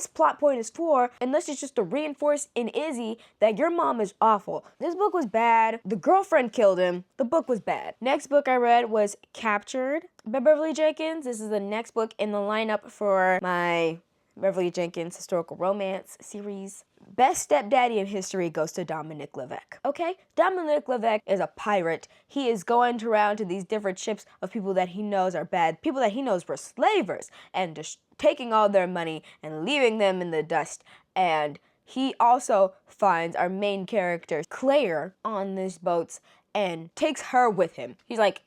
plot point is for, unless it's just to reinforce in Izzy that your mom is awful. This book was bad. The girlfriend killed him. The book was bad. Next book I read was Captured by Beverly Jenkins. This is the next book in the lineup for my Beverly Jenkins historical romance series. Best stepdaddy in history goes to Dominic Levesque. Okay? Dominic Levesque is a pirate. He is going around to these different ships of people that he knows are bad, people that he knows were slavers, and just taking all their money and leaving them in the dust. And he also finds our main character, Claire, on these boats and takes her with him. He's like,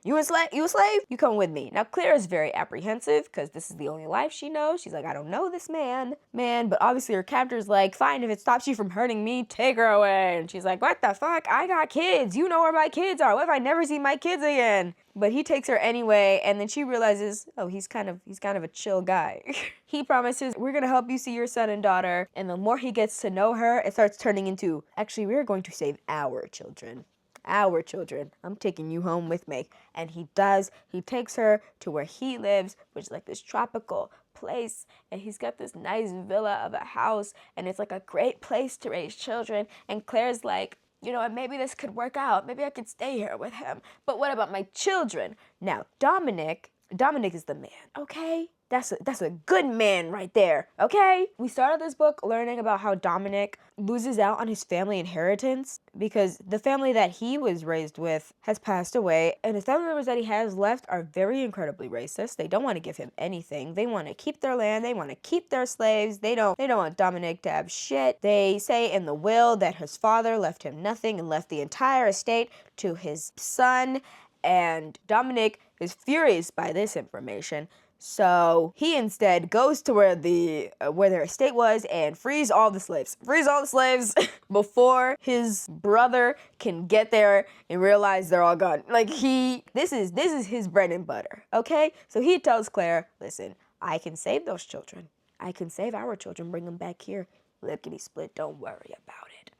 You a slave? You come with me. Now, Claire is very apprehensive because this is the only life she knows. She's like, I don't know this man. But obviously her captor's like, fine, if it stops you from hurting me, take her away. And she's like, what the fuck? I got kids. You know where my kids are. What if I never see my kids again? But he takes her anyway, and then she realizes, oh, he's kind of a chill guy. He promises, we're gonna help you see your son and daughter. And the more he gets to know her, it starts turning into, actually, we're going to save our children. our children. I'm taking you home with me. And he does. He takes her to where he lives, which is like this tropical place, and he's got this nice villa of a house, and it's like a great place to raise children. And Claire's like, you know, maybe this could work out. Maybe I could stay here with him. But what about my children? Now, Dominic is the man, okay? That's a good man right there, okay? We started this book learning about how Dominic loses out on his family inheritance because the family that he was raised with has passed away, and the family members that he has left are very incredibly racist. They don't want to give him anything. They want to keep their land. They want to keep their slaves. They don't want Dominic to have shit. They say in the will that his father left him nothing and left the entire estate to his son, and Dominic is furious by this information. So he instead goes to where their estate was and frees all the slaves before his brother can get there and realize they're all gone. Like this is his bread and butter, okay? So he tells Claire, listen, I can save those children. I can save our children, bring them back here. Lickety split, don't worry about it.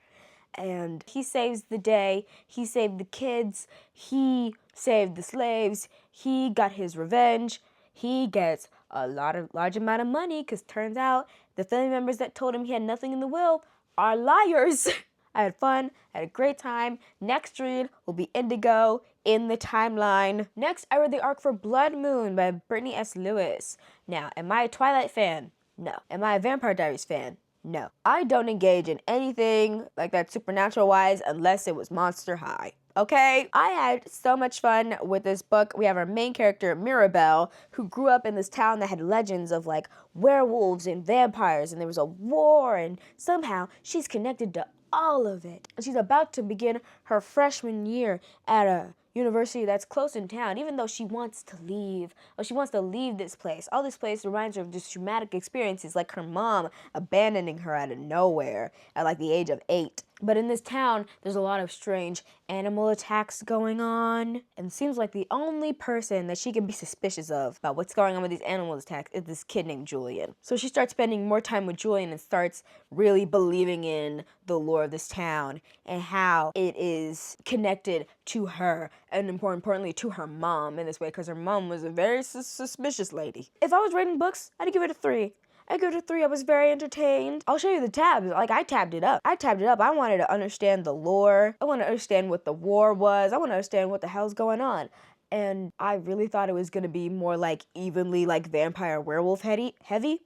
And he saves the day. He saved the kids. He saved the slaves. He got his revenge. He gets a large amount of money because turns out the family members that told him he had nothing in the will are liars. I had fun, had a great time. Next read will be Indigo in the timeline. Next, I read the arc for Blood Moon by Brittany S. Lewis. Now, am I a Twilight fan? No. Am I a Vampire Diaries fan? No. I don't engage in anything like that supernatural-wise unless it was Monster High. Okay? I had so much fun with this book. We have our main character, Mirabelle, who grew up in this town that had legends of like werewolves and vampires, and there was a war, and somehow she's connected to all of it. She's about to begin her freshman year at a university that's close in town, even though she wants to leave. Or she wants to leave this place. All this place reminds her of just traumatic experiences, like her mom abandoning her out of nowhere at like the age of 8. But in this town, there's a lot of strange animal attacks going on. And it seems like the only person that she can be suspicious of about what's going on with these animal attacks is this kid named Julian. So she starts spending more time with Julian and starts really believing in the lore of this town and how it is connected to her, and importantly to her mom in this way, because her mom was a very suspicious lady. If I was rating books, I'd give it a 3. I give it a 3. I was very entertained. I'll show you the tabs. Like, I tabbed it up. I wanted to understand the lore. I want to understand what the war was. I want to understand what the hell's going on. And I really thought it was going to be more like evenly like vampire werewolf heavy.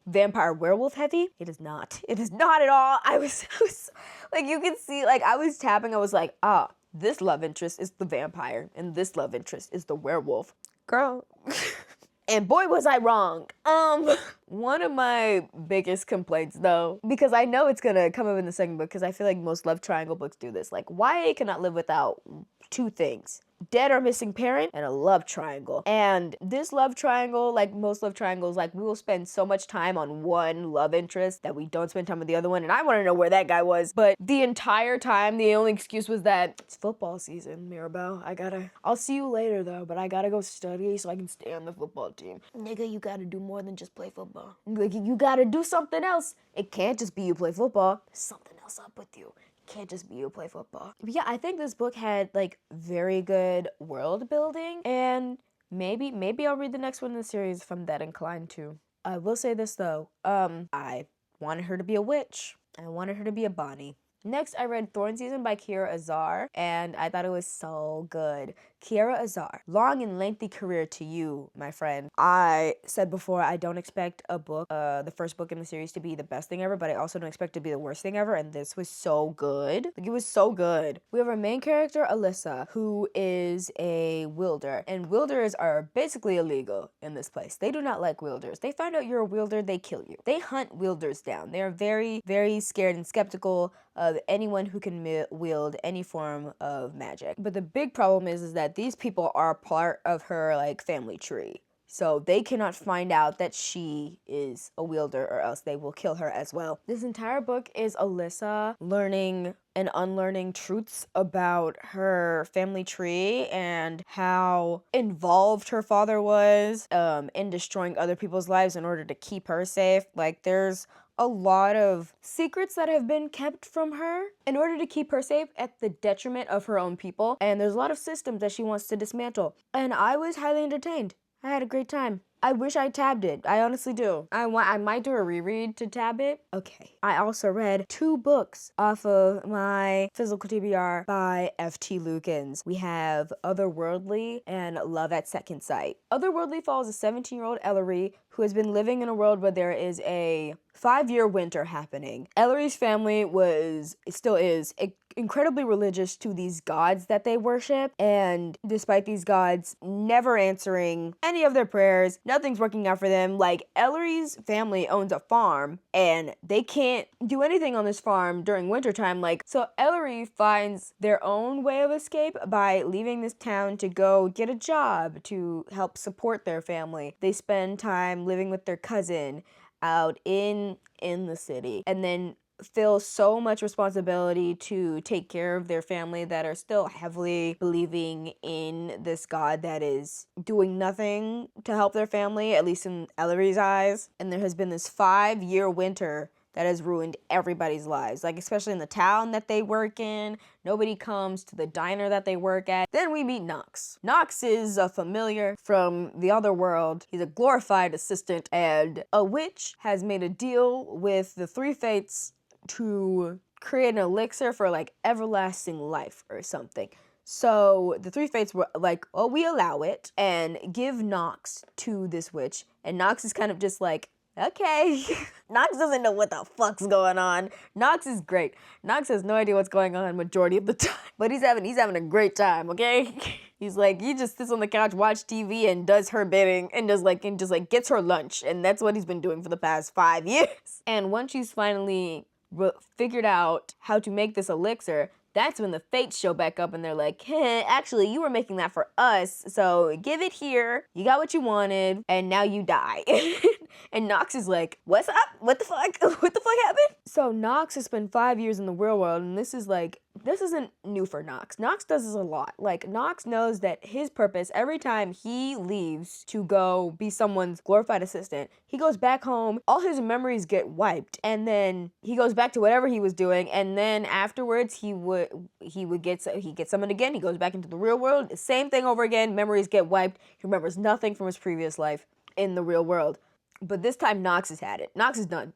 Vampire werewolf heavy. It is not. It is not at all. I was like, you can see, like, I was tapping. I was like, this love interest is the vampire and this love interest is the werewolf. Girl. And boy, was I wrong. One of my biggest complaints, though, because I know it's gonna come up in the second book, because I feel like most love triangle books do this. Like, YA cannot live without 2 things: dead or missing parent, and a love triangle. And this love triangle, like most love triangles, like we will spend so much time on one love interest that we don't spend time with the other one. And I want to know where that guy was. But the entire time, the only excuse was that it's football season, Mirabelle. I'll see you later though, but I gotta go study so I can stay on the football team. Nigga, you gotta do more than just play football. Like, you gotta do something else. It can't just be you play football. There's something else up with you. Can't just be you play football. But yeah, I think this book had like very good world building, and maybe I'll read the next one in the series if I'm that inclined to. I will say this though, I wanted her to be a witch. I wanted her to be a Bonnie. Next, I read Thorn Season by Kiara Azar, and I thought it was so good. Kiara Azar, long and lengthy career to you, my friend. I said before, I don't expect a book, the first book in the series, to be the best thing ever, but I also don't expect it to be the worst thing ever, and this was so good. Like, it was so good. We have our main character, Alyssa, who is a wielder, and wielders are basically illegal in this place. They do not like wielders. They find out you're a wielder, they kill you. They hunt wielders down. They are very, very scared and skeptical of anyone who can wield any form of magic. But the big problem is that these people are part of her like family tree. So they cannot find out that she is a wielder, or else they will kill her as well. This entire book is Alyssa learning and unlearning truths about her family tree and how involved her father was in destroying other people's lives in order to keep her safe. Like, there's a lot of secrets that have been kept from her in order to keep her safe at the detriment of her own people. And there's a lot of systems that she wants to dismantle. And I was highly entertained. I had a great time. I wish I tabbed it. I honestly do. I might do a reread to tab it. Okay. I also read 2 books off of my physical TBR by F.T. Lukens. We have Otherworldly and Love at Second Sight. Otherworldly follows a 17-year-old Ellery who has been living in a world where there is a 5-year winter happening. Ellery's family still is incredibly religious to these gods that they worship, and despite these gods never answering any of their prayers, nothing's working out for them. Like, Ellery's family owns a farm, and they can't do anything on this farm during wintertime. So Ellery finds their own way of escape by leaving this town to go get a job to help support their family. They spend time living with their cousin out in the city, and then feel so much responsibility to take care of their family that are still heavily believing in this god that is doing nothing to help their family, at least in Ellery's eyes. And there has been this 5-year winter that has ruined everybody's lives, especially in the town that they work in. Nobody comes to the diner that they work at. Then we meet Knox. Knox is a familiar from the other world. He's a glorified assistant, and a witch has made a deal with the 3 fates to create an elixir for everlasting life or something. So the 3 fates were like, oh, we allow it, and give Knox to this witch. And Knox is kind of just like, okay. Knox doesn't know what the fuck's going on. Knox is great. Knox has no idea what's going on majority of the time. But he's having a great time, okay? He's like, he just sits on the couch, watch TV, and does her bidding, and just gets her lunch. And that's what he's been doing for the past 5 years. And once she's finally figured out how to make this elixir, that's when the fates show back up and they're like, hey, actually, you were making that for us, so give it here. You got what you wanted, and now you die. And Knox is like, what's up? What the fuck? What the fuck happened? So Knox has spent 5 years in the real world, and this isn't new for Knox. Knox does this a lot. Knox knows that his purpose, every time he leaves to go be someone's glorified assistant, he goes back home, all his memories get wiped, and then he goes back to whatever he was doing, and then afterwards he gets summoned again, he goes back into the real world, the same thing over again, memories get wiped, he remembers nothing from his previous life in the real world. But this time Knox has had it. Knox is done.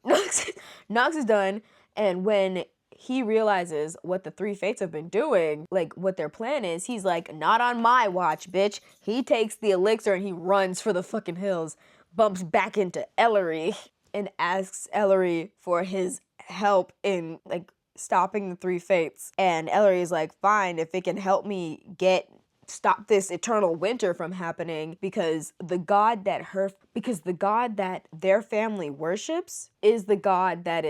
Knox is done, and when he realizes what the 3 fates have been doing, what their plan is, he's like, not on my watch, bitch. He takes the elixir and he runs for the fucking hills, bumps back into Ellery, and asks Ellery for his help in, stopping the 3 fates. And Ellery is like, fine, if it can help me stop this eternal winter from happening, because the god that their family worships is the god that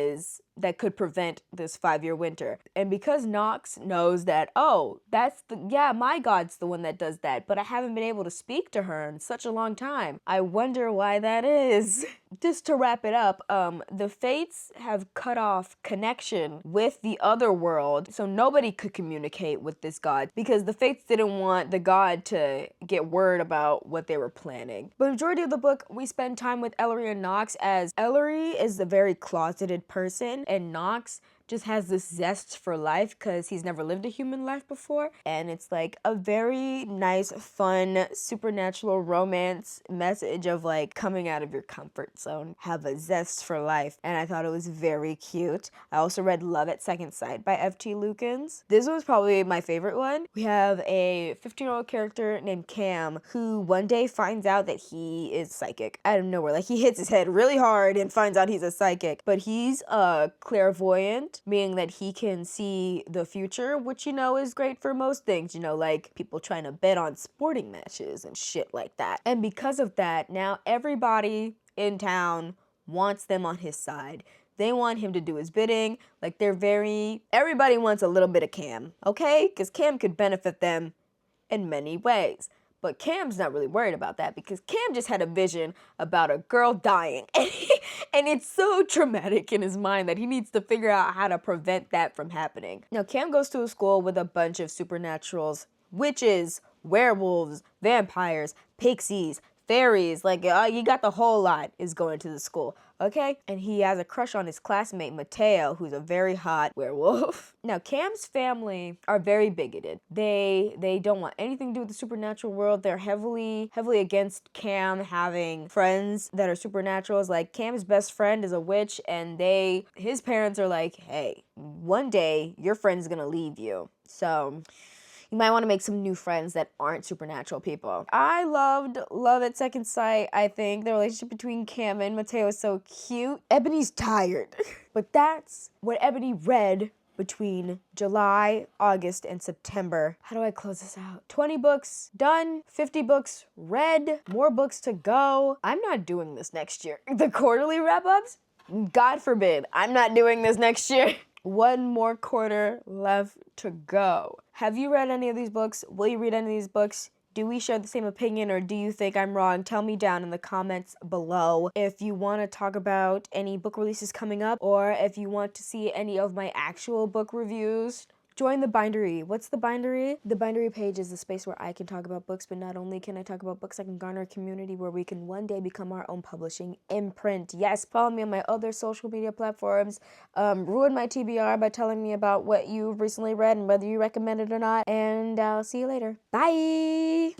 could prevent this 5-year winter. And because Knox knows that, oh, my god's the one that does that, but I haven't been able to speak to her in such a long time. I wonder why that is. Just to wrap it up, the fates have cut off connection with the other world, so nobody could communicate with this god, because the fates didn't want the god to get word about what they were planning. But the majority of the book, we spend time with Ellery and Knox, as Ellery is a very closeted person, and Knox just has this zest for life because he's never lived a human life before. And it's a very nice, fun, supernatural romance message of coming out of your comfort zone. Have a zest for life. And I thought it was very cute. I also read Love at Second Sight by F.T. Lukens. This was probably my favorite one. We have a 15-year-old character named Cam who one day finds out that he is psychic out of nowhere. He hits his head really hard and finds out he's a psychic. But he's a clairvoyant, meaning that he can see the future, which, is great for most things, people trying to bet on sporting matches and shit like that. And because of that, now everybody in town wants them on his side. They want him to do his bidding. Everybody wants a little bit of Cam, okay? Because Cam could benefit them in many ways. But Cam's not really worried about that, because Cam just had a vision about a girl dying. And it's so traumatic in his mind that he needs to figure out how to prevent that from happening. Now, Cam goes to a school with a bunch of supernaturals, witches, werewolves, vampires, pixies, fairies, like you got the whole lot is going to the school, okay? And he has a crush on his classmate Mateo, who's a very hot werewolf. Now, Cam's family are very bigoted. They don't want anything to do with the supernatural world. They're heavily against Cam having friends that are supernaturals. Like, Cam's best friend is a witch, and his parents are like, hey, one day your friend's gonna leave you. So you might want to make some new friends that aren't supernatural people. I loved Love at Second Sight. I think the relationship between Cam and Mateo is so cute. Ebony's tired. But that's what Ebony read between July, August, and September. How do I close this out? 20 books done, 50 books read, more books to go. I'm not doing this next year. The quarterly wrap-ups? God forbid, I'm not doing this next year. One more quarter left to go. Have you read any of these books? Will you read any of these books? Do we share the same opinion, or do you think I'm wrong? Tell me down in the comments below. If you want to talk about any book releases coming up, or if you want to see any of my actual book reviews, join the bindery. What's the bindery? The bindery page is the space where I can talk about books, but not only can I talk about books, I can garner a community where we can one day become our own publishing imprint. Yes, follow me on my other social media platforms. Ruin my TBR by telling me about what you've recently read and whether you recommend it or not. And I'll see you later. Bye!